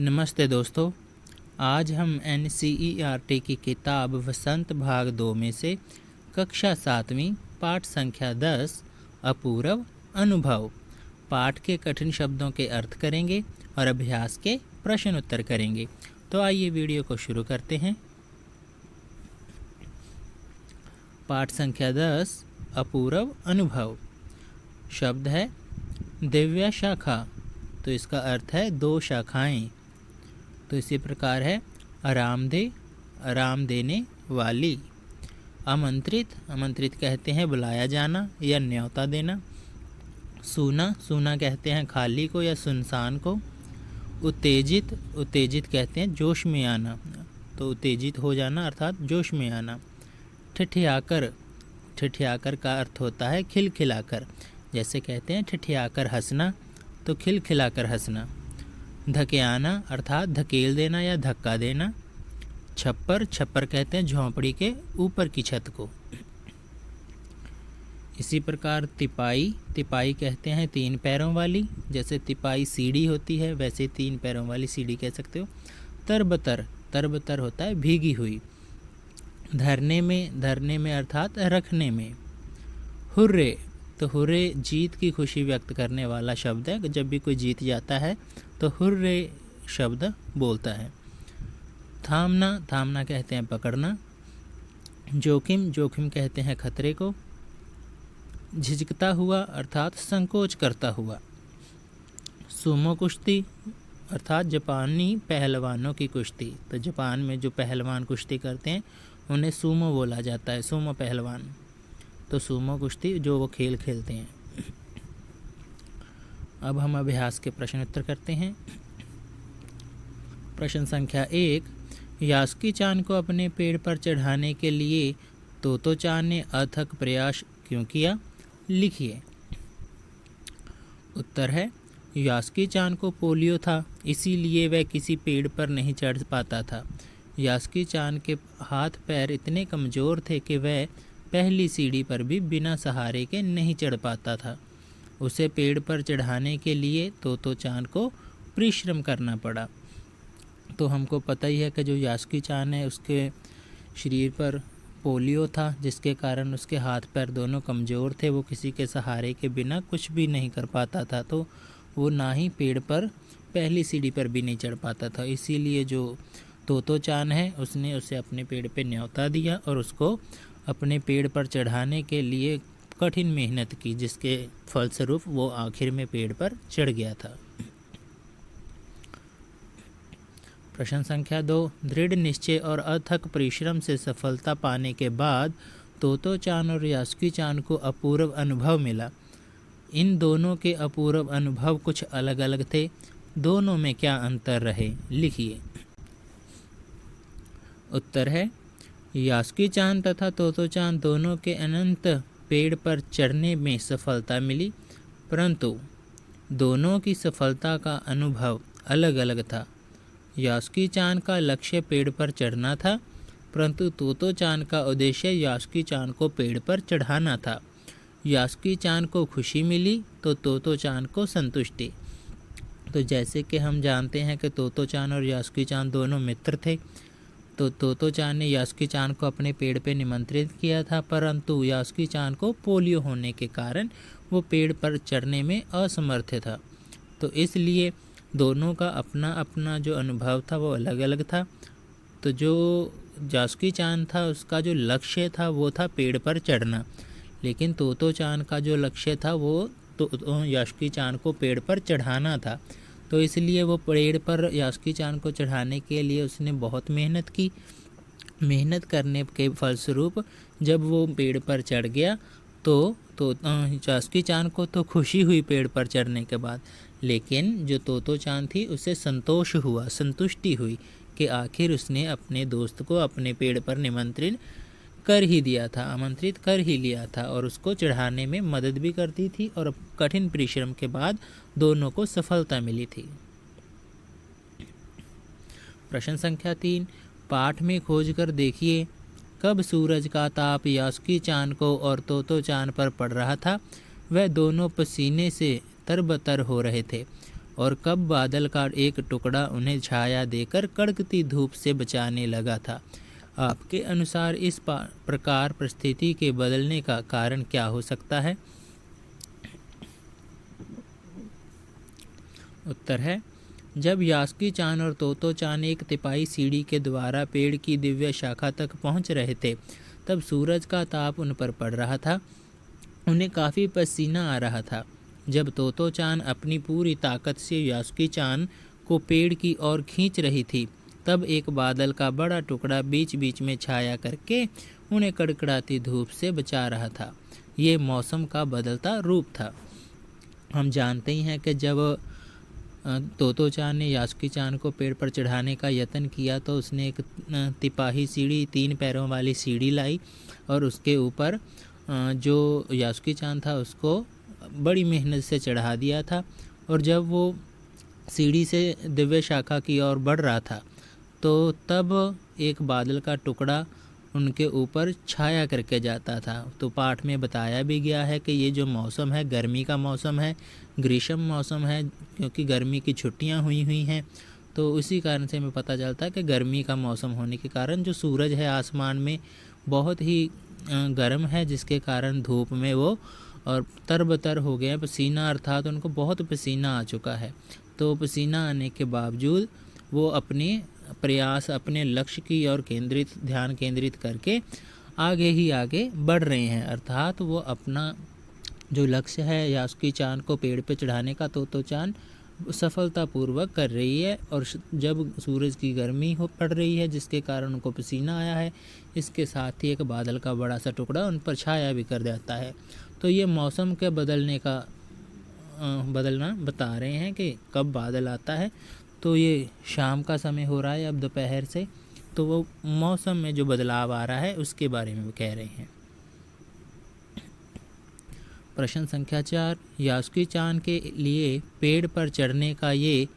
नमस्ते दोस्तों, आज हम NCERT की किताब वसंत भाग 2 में से कक्षा 7वीं पाठ संख्या 10 अपूर्व अनुभव पाठ के कठिन शब्दों के अर्थ करेंगे और अभ्यास के प्रश्न उत्तर करेंगे। तो आइए वीडियो को शुरू करते हैं। पाठ संख्या 10 अपूर्व अनुभव। शब्द है दिव्या शाखा, तो इसका अर्थ है दो शाखाएं। तो इसी प्रकार है आरामदेह, आराम देने वाली। आमंत्रित, आमंत्रित कहते हैं बुलाया जाना या न्योता देना। सूना, सूना कहते हैं खाली को या सुनसान को। उत्तेजित, उत्तेजित कहते हैं जोश में आना, तो उत्तेजित हो जाना अर्थात जोश में आना। ठिठियाकर, ठिठियाकर का अर्थ होता है खिलखिलाकर, जैसे कहते हैं ठिठियाकर हंसना, तो खिलखिलाकर हंसना। धकेआना अर्थात धकेल देना या धक्का देना। छप्पर, छप्पर कहते हैं झोंपड़ी के ऊपर की छत को। इसी प्रकार तिपाई, तिपाई कहते हैं तीन पैरों वाली, जैसे तिपाई सीढ़ी होती है वैसे तीन पैरों वाली सीढ़ी कह सकते हो। तरबतर, तरबतर होता है भीगी हुई। धरने में, धरने में अर्थात रखने में। हुर्रे, तो हुर्रे जीत की खुशी व्यक्त करने वाला शब्द है। जब भी कोई जीत जाता है तो हुर्रे शब्द बोलता है। थामना, थामना कहते हैं पकड़ना। जोखिम, जोखिम कहते हैं खतरे को। झिझकता हुआ अर्थात संकोच करता हुआ। सूमो कुश्ती अर्थात जापानी पहलवानों की कुश्ती, तो जापान में जो पहलवान कुश्ती करते हैं उन्हें सूमो बोला जाता है, सूमो पहलवान। तो सूमो कुश्ती जो वो खेल खेलते हैं। अब हम अभ्यास के प्रश्न उत्तर करते हैं। प्रश्न संख्या 1, यास्की चान को अपने पेड़ पर चढ़ाने के लिए तोतो चान ने अथक प्रयास क्यों किया? लिखिए। उत्तर है यास्की चान को पोलियो था, इसीलिए वह किसी पेड़ पर नहीं चढ़ पाता था। यास्की चान के हाथ पैर इतने कमज़ोर थे कि वह पहली सीढ़ी पर भी बिना सहारे के नहीं चढ़ पाता था। उसे पेड़ पर चढ़ाने के लिए तोतो चान को परिश्रम करना पड़ा। तो हमको पता ही है कि जो यास्की चान है उसके शरीर पर पोलियो था, जिसके कारण उसके हाथ पैर दोनों कमज़ोर थे, वो किसी के सहारे के बिना कुछ भी नहीं कर पाता था। तो वो ना ही पेड़ पर पहली सीढ़ी पर भी नहीं चढ़ पाता था। इसीलिए जो तोतो चान है उसने उसे अपने पेड़ पे न्योता दिया और उसको अपने पेड़ पर चढ़ाने के लिए कठिन मेहनत की, जिसके फलस्वरूप वो आखिर में पेड़ पर चढ़ गया था। प्रश्न संख्या 2, दृढ़ निश्चय और अथक परिश्रम से सफलता पाने के बाद तोतो चान और यास्की चान को अपूर्व अनुभव मिला। इन दोनों के अपूर्व अनुभव कुछ अलग अलग थे, दोनों में क्या अंतर रहे? लिखिए। उत्तर है यास्की चान तथा तोतो चान दोनों के अनंत पेड़ पर चढ़ने में सफलता मिली, परंतु दोनों की सफलता का अनुभव अलग अलग था। यास्की चान का लक्ष्य पेड़ पर चढ़ना था, परंतु तोतो चान का उद्देश्य यास्की चान को पेड़ पर चढ़ाना था। यास्की चान को खुशी मिली तो तोतो चान को संतुष्टि। तो जैसे कि हम जानते हैं कि तोतो चान और यास्की चान दोनों मित्र थे, तो तोतो चान ने यास्की चान को अपने पेड़ पे निमंत्रित किया था, परंतु यास्की चान को पोलियो होने के कारण वो पेड़ पर चढ़ने में असमर्थ था। तो इसलिए दोनों का अपना अपना जो अनुभव था वो अलग अलग था। तो जो यास्की चान था उसका जो लक्ष्य था वो था पेड़ पर चढ़ना, लेकिन तोतो चान का जो लक्ष्य था वो तो यास्की चान को पेड़ पर चढ़ाना था। तो इसलिए वो पेड़ पर यास्की चान को चढ़ाने के लिए उसने बहुत मेहनत की। मेहनत करने के फलस्वरूप जब वो पेड़ पर चढ़ गया तो यास्की चान को तो खुशी हुई पेड़ पर चढ़ने के बाद, लेकिन जो तोतो चान थी उसे संतोष हुआ, संतुष्टि हुई कि आखिर उसने अपने दोस्त को अपने पेड़ पर निमंत्रित कर ही दिया था, आमंत्रित कर ही लिया था और उसको चढ़ाने में मदद भी करती थी और कठिन परिश्रम के बाद दोनों को सफलता मिली थी। प्रश्न संख्या 3, पाठ में खोज कर देखिए कब सूरज का ताप यास्की चान को और तोतो चान पर पड़ रहा था। वह दोनों पसीने से तरबतर हो रहे थे और कब बादल का एक टुकड़ा उन्हें छाया देकर कड़कती धूप से बचाने लगा था। आपके अनुसार इस प्रकार परिस्थिति के बदलने का कारण क्या हो सकता है? उत्तर है, जब यास्की चान और तोतो चान एक तिपाही सीढ़ी के द्वारा पेड़ की दिव्य शाखा तक पहुंच रहे थे, तब सूरज का ताप उन पर पड़ रहा था। उन्हें काफ़ी पसीना आ रहा था। जब तोतो चान अपनी पूरी ताकत से यास्की चान को पेड़ की ओर खींच रही थी, तब एक बादल का बड़ा टुकड़ा बीच बीच में छाया करके उन्हें कड़कड़ाती धूप से बचा रहा था। ये मौसम का बदलता रूप था। हम जानते ही हैं कि जब तोतो चान ने यास्की चान को पेड़ पर चढ़ाने का यत्न किया तो उसने एक तिपाही सीढ़ी, 3 पैरों वाली सीढ़ी लाई और उसके ऊपर जो यास्की चान था उसको बड़ी मेहनत से चढ़ा दिया था। और जब वो सीढ़ी से दिव्य शाखा की ओर बढ़ रहा था तो तब एक बादल का टुकड़ा उनके ऊपर छाया करके जाता था। तो पाठ में बताया भी गया है कि ये जो मौसम है गर्मी का मौसम है, ग्रीष्म मौसम है, क्योंकि गर्मी की छुट्टियां हुई हैं। तो उसी कारण से हमें पता चलता है कि गर्मी का मौसम होने के कारण जो सूरज है आसमान में बहुत ही गर्म है, जिसके कारण धूप में वो और तरबतर हो गए, पसीना अर्थात उनको बहुत पसीना आ चुका है। तो पसीना आने के बावजूद वो अपने प्रयास, अपने लक्ष्य की ओर ध्यान केंद्रित करके आगे ही आगे बढ़ रहे हैं। अर्थात वो अपना जो लक्ष्य है यास्की चान को पेड़ पे चढ़ाने का, तोतो चान सफलतापूर्वक कर रही है। और जब सूरज की गर्मी पड़ रही है जिसके कारण उनको पसीना आया है, इसके साथ ही एक बादल का बड़ा सा टुकड़ा उन पर छाया भी कर देता है। तो ये मौसम के बदलना बता रहे हैं कि कब बादल आता है। तो ये शाम का समय हो रहा है अब दोपहर से, तो वो मौसम में जो बदलाव आ रहा है उसके बारे में वो कह रहे हैं। प्रश्न संख्या 4, यास्की चान के लिए पेड़ पर चढ़ने का ये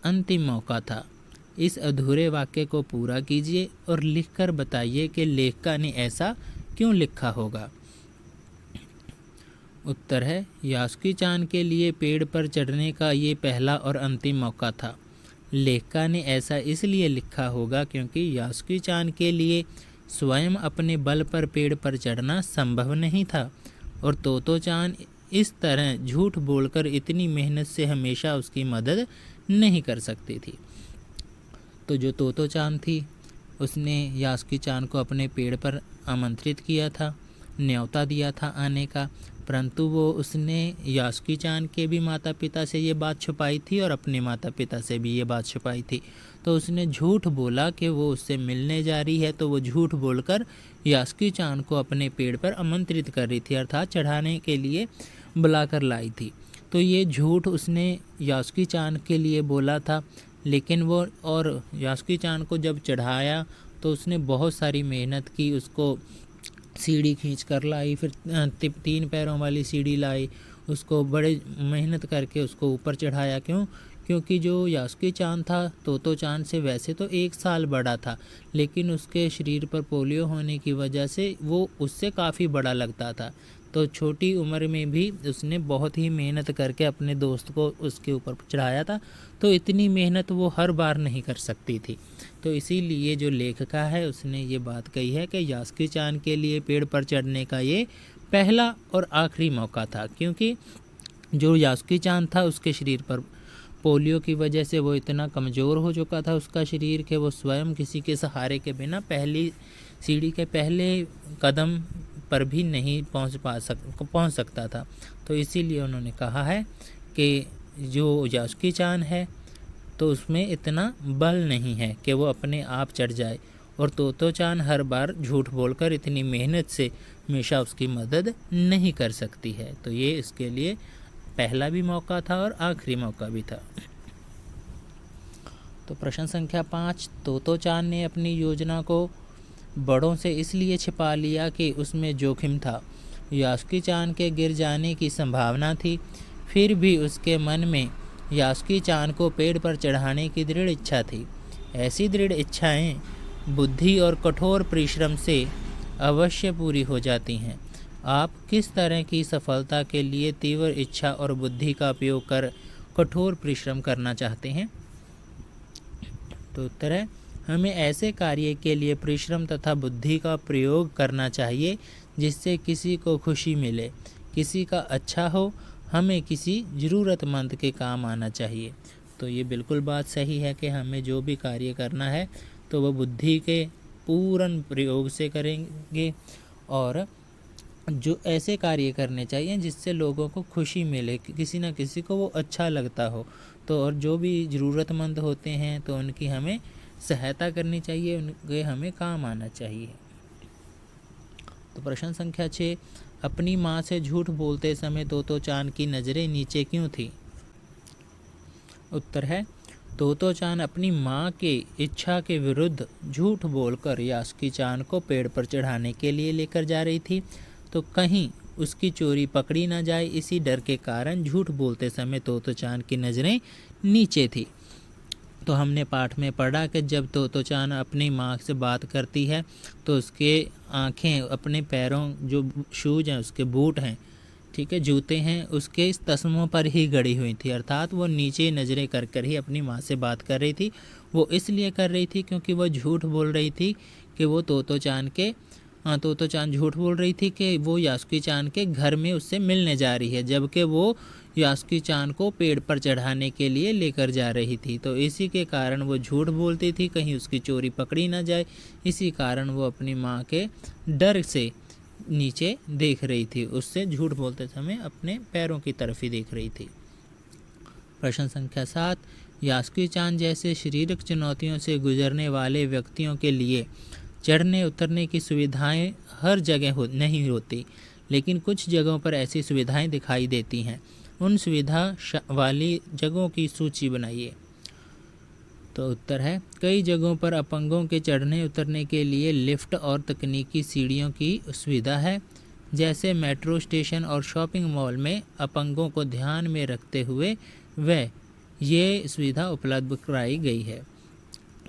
अंतिम मौका था। इस अधूरे वाक्य को पूरा कीजिए और लिखकर बताइए कि लेखिका ने ऐसा क्यों लिखा होगा। उत्तर है, यास्की चान के लिए पेड़ पर चढ़ने का ये पहला और अंतिम मौका था। लेखिका ने ऐसा इसलिए लिखा होगा क्योंकि यास्की चान के लिए स्वयं अपने बल पर पेड़ पर चढ़ना संभव नहीं था और तोतो चान इस तरह झूठ बोलकर इतनी मेहनत से हमेशा उसकी मदद नहीं कर सकती थी। तो जो तोतो चान थी उसने यास्की चान को अपने पेड़ पर आमंत्रित किया था, न्योता दिया था आने का, परंतु उसने यास्की चान के भी माता पिता से ये बात छुपाई थी और अपने माता पिता से भी ये बात छुपाई थी। तो उसने झूठ बोला कि वो उससे मिलने जा रही है, तो वो झूठ बोलकर यास्की चान को अपने पेड़ पर आमंत्रित कर रही थी, अर्थात चढ़ाने के लिए बुलाकर लाई थी। तो ये झूठ उसने यास्की चान के लिए बोला था, लेकिन वो और यास्की चान को जब चढ़ाया तो उसने बहुत सारी मेहनत की, उसको सीढ़ी खींच कर लाई, फिर 3 पैरों वाली सीढ़ी लाई, उसको बड़े मेहनत करके उसको ऊपर चढ़ाया। क्योंकि जो यास्की चान था तोतो चान से वैसे तो 1 साल बड़ा था, लेकिन उसके शरीर पर पोलियो होने की वजह से वो उससे काफ़ी बड़ा लगता था। तो छोटी उम्र में भी उसने बहुत ही मेहनत करके अपने दोस्त को उसके ऊपर चढ़ाया था। तो इतनी मेहनत वो हर बार नहीं कर सकती थी। तो इसीलिए जो लेखिका है उसने ये बात कही है कि यास्की चान के लिए पेड़ पर चढ़ने का ये पहला और आखिरी मौका था, क्योंकि जो यास्की चान था उसके शरीर पर पोलियो की वजह से वो इतना कमज़ोर हो चुका था उसका शरीर कि वो स्वयं किसी के सहारे के बिना पहली सीढ़ी के पहले कदम पर भी नहीं पहुंच सकता था। तो इसीलिए उन्होंने कहा है कि जो यास्की चान है तो उसमें इतना बल नहीं है कि वो अपने आप चढ़ जाए, और तोतो चान हर बार झूठ बोलकर इतनी मेहनत से हमेशा उसकी मदद नहीं कर सकती है। तो ये इसके लिए पहला भी मौका था और आखिरी मौका भी था। तो प्रश्न संख्या 5, तोतो चान ने अपनी योजना को बड़ों से इसलिए छिपा लिया कि उसमें जोखिम था। यास्की चान के गिर जाने की संभावना थी, फिर भी उसके मन में यास्की चान को पेड़ पर चढ़ाने की दृढ़ इच्छा थी। ऐसी दृढ़ इच्छाएं बुद्धि और कठोर परिश्रम से अवश्य पूरी हो जाती हैं। आप किस तरह की सफलता के लिए तीव्र इच्छा और बुद्धि का उपयोग कर कठोर परिश्रम करना चाहते हैं? तो उत्तर है, हमें ऐसे कार्य के लिए परिश्रम तथा बुद्धि का प्रयोग करना चाहिए जिससे किसी को खुशी मिले, किसी का अच्छा हो, हमें किसी ज़रूरतमंद के काम आना चाहिए। तो ये बिल्कुल बात सही है कि हमें जो भी कार्य करना है तो वह बुद्धि के पूर्ण प्रयोग से करेंगे और जो ऐसे कार्य करने चाहिए जिससे लोगों को खुशी मिले, किसी न किसी को वो अच्छा लगता हो। तो और जो भी ज़रूरतमंद होते हैं तो उनकी हमें सहायता करनी चाहिए, उनके हमें काम आना चाहिए। तो प्रश्न संख्या 6, अपनी माँ से झूठ बोलते समय तोतो चान की नज़रें नीचे क्यों थी? उत्तर है, तोतो चान अपनी माँ के इच्छा के विरुद्ध झूठ बोलकर यास्की चान को पेड़ पर चढ़ाने के लिए लेकर जा रही थी। तो कहीं उसकी चोरी पकड़ी ना जाए, इसी डर के कारण झूठ बोलते समय तोतो चान की नज़रें नीचे थी। तो हमने पाठ में पढ़ा कि जब तोतो चान अपनी माँ से बात करती है तो उसके आँखें अपने पैरों, जो शूज हैं उसके बूट हैं, ठीक है, जूते हैं, उसके इस तस्मों पर ही गड़ी हुई थी। अर्थात वो नीचे नज़रें कर कर ही अपनी माँ से बात कर रही थी। वो इसलिए कर रही थी क्योंकि वो झूठ बोल रही थी कि वो तोतो चान झूठ बोल रही थी कि वो यास्की चान के घर में उससे मिलने जा रही है, जबकि वो यास्की चान को पेड़ पर चढ़ाने के लिए लेकर जा रही थी। तो इसी के कारण वो झूठ बोलती थी, कहीं उसकी चोरी पकड़ी ना जाए, इसी कारण वो अपनी माँ के डर से नीचे देख रही थी, उससे झूठ बोलते समय अपने पैरों की तरफ ही देख रही थी। प्रश्न संख्या 7, यास्की चान जैसे शारीरिक चुनौतियों से गुजरने वाले व्यक्तियों के लिए चढ़ने उतरने की सुविधाएं हर जगह नहीं होती, लेकिन कुछ जगहों पर ऐसी सुविधाएं दिखाई देती हैं। उन सुविधा वाली जगहों की सूची बनाइए। तो उत्तर है, कई जगहों पर अपंगों के चढ़ने उतरने के लिए लिफ्ट और तकनीकी सीढ़ियों की सुविधा है। जैसे मेट्रो स्टेशन और शॉपिंग मॉल में अपंगों को ध्यान में रखते हुए ये सुविधा उपलब्ध कराई गई है।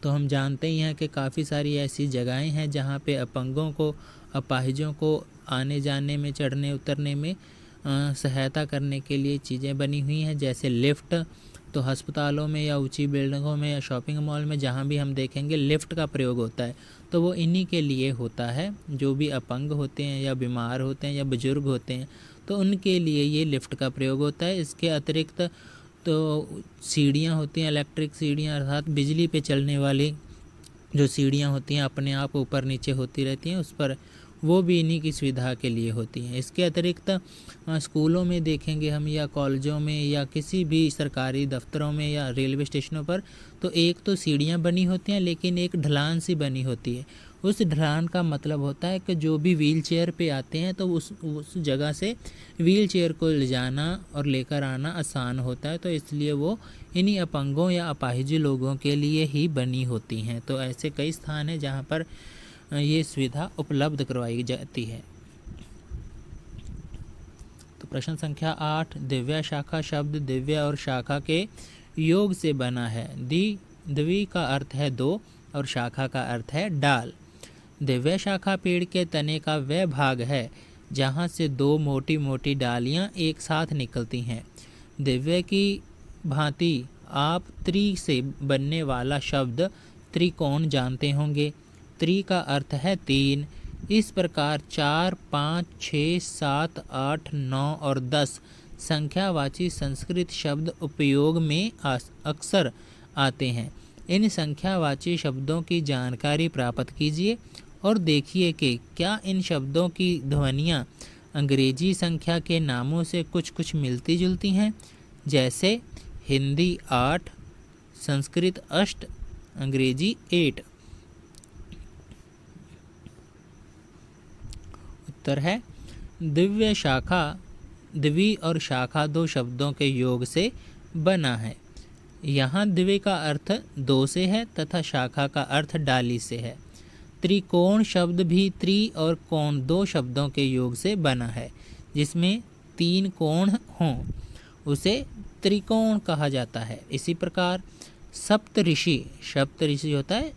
तो हम जानते ही हैं कि काफ़ी सारी ऐसी जगहें हैं जहाँ पे अपंगों को, अपाहिजों को आने जाने में, चढ़ने उतरने में सहायता करने के लिए चीज़ें बनी हुई हैं, जैसे लिफ्ट। तो अस्पतालों में या ऊंची बिल्डिंगों में या शॉपिंग मॉल में जहाँ भी हम देखेंगे लिफ्ट का प्रयोग होता है, तो वो इन्हीं के लिए होता है, जो भी अपंग होते हैं या बीमार होते हैं या बुजुर्ग होते हैं, तो उनके लिए ये लिफ्ट का प्रयोग होता है। इसके अतिरिक्त तो सीढ़ियाँ होती हैं, इलेक्ट्रिक सीढ़ियाँ, अर्थात बिजली पे चलने वाली जो सीढ़ियाँ होती हैं, अपने आप ऊपर नीचे होती रहती हैं, उस पर वो भी इन्हीं की सुविधा के लिए होती हैं। इसके अतिरिक्त स्कूलों में देखेंगे हम, या कॉलेजों में, या किसी भी सरकारी दफ्तरों में, या रेलवे स्टेशनों पर, तो एक तो सीढ़ियाँ बनी होती हैं, लेकिन एक ढलान सी बनी होती है। उस ढलान का मतलब होता है कि जो भी व्हील चेयर पे आते हैं तो उस जगह से व्हील चेयर को ले जाना और लेकर आना आसान होता है। तो इसलिए वो इन्हीं अपंगों या अपाहिज लोगों के लिए ही बनी होती हैं। तो ऐसे कई स्थान हैं जहाँ पर ये सुविधा उपलब्ध करवाई जाती है। तो प्रश्न संख्या 8, दिव्या शाखा शब्द दिव्या और शाखा के योग से बना है। द्वि का अर्थ है दो और शाखा का अर्थ है डाल। दिव्या शाखा पेड़ के तने का वह भाग है जहाँ से दो मोटी मोटी डालियाँ एक साथ निकलती हैं। दिव्या की भांति आप त्रि से बनने वाला शब्द त्रिकोण जानते होंगे। त्रि का अर्थ है 3। इस प्रकार 4, 5, 6, 7, 8, 9 और 10 संख्यावाची संस्कृत शब्द उपयोग में अक्सर आते हैं। इन संख्यावाची शब्दों की जानकारी प्राप्त कीजिए और देखिए कि क्या इन शब्दों की ध्वनियाँ अंग्रेजी संख्या के नामों से कुछ कुछ मिलती जुलती हैं, जैसे हिंदी 8, संस्कृत 8, अंग्रेजी 8। उत्तर है, दिव्य शाखा, द्वि और शाखा दो शब्दों के योग से बना है। यहाँ द्वि का अर्थ दो से है तथा शाखा का अर्थ डाली से है। त्रिकोण शब्द भी त्रि और कोण दो शब्दों के योग से बना है। जिसमें 3 कोण हों उसे त्रिकोण कहा जाता है। इसी प्रकार सप्तऋषि, सप्तऋषि होता है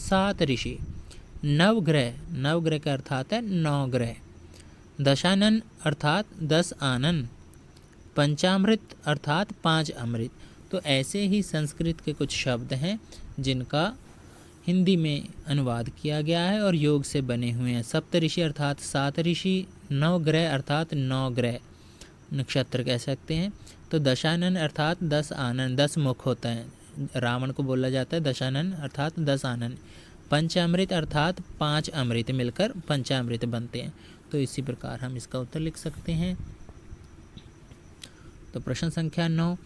7 ऋषि। नवग्रह, नवग्रह का अर्थात है 9 ग्रह। दशानन अर्थात 10 आनन। पंचामृत अर्थात 5 अमृत। तो ऐसे ही संस्कृत के कुछ शब्द हैं जिनका हिंदी में अनुवाद किया गया है और योग से बने हुए हैं। सप्तऋषि अर्थात 7 ऋषि, नवग्रह अर्थात 9 ग्रह, नक्षत्र कह सकते हैं। तो दशानन अर्थात 10 आनन, 10 मुख होता है। रावण को बोला जाता है दशानन अर्थात 10 आनन। पंचामृत अर्थात 5 अमृत मिलकर पंचामृत बनते हैं। तो इसी प्रकार हम इसका उत्तर लिख सकते हैं। तो प्रश्न संख्या 9,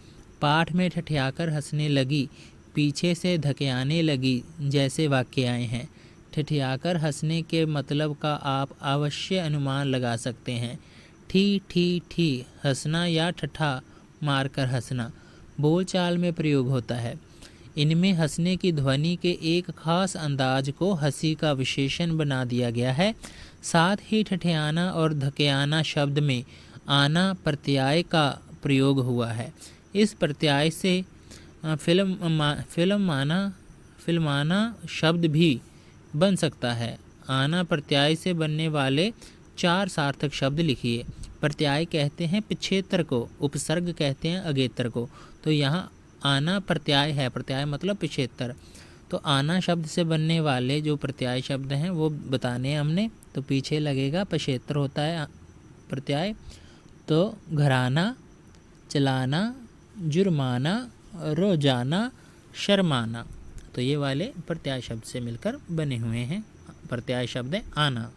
पाठ में ठठियाकर हंसने लगी, पीछे से धकेयाने लगी जैसे वाक्य आए हैं। ठठियाकर हंसने के मतलब का आप अवश्य अनुमान लगा सकते हैं। ठी ठी ठी हंसना या ठठा मारकर हंसना बोलचाल में प्रयोग होता है। इनमें हंसने की ध्वनि के एक खास अंदाज को हंसी का विशेषण बना दिया गया है। साथ ही ठठियाना और धकेयाना शब्द में आना प्रत्यय का प्रयोग हुआ है। इस प्रत्यय से फिल्माना शब्द भी बन सकता है। आना प्रत्यय से बनने वाले 4 सार्थक शब्द लिखिए। प्रत्यय कहते हैं पिछेत्र को, उपसर्ग कहते हैं अगेतर को। तो यहाँ आना प्रत्यय है, प्रत्यय मतलब पिछेत्र। तो आना शब्द से बनने वाले जो प्रत्यय शब्द हैं वो बताने हमने। तो पीछे लगेगा पिछेत्र होता है प्रत्यय। तो घराना, चलाना, जुर्माना, रोजाना, शर्माना, तो ये वाले प्रत्यय शब्द से मिलकर बने हुए हैं। प्रत्यय शब्द है आना।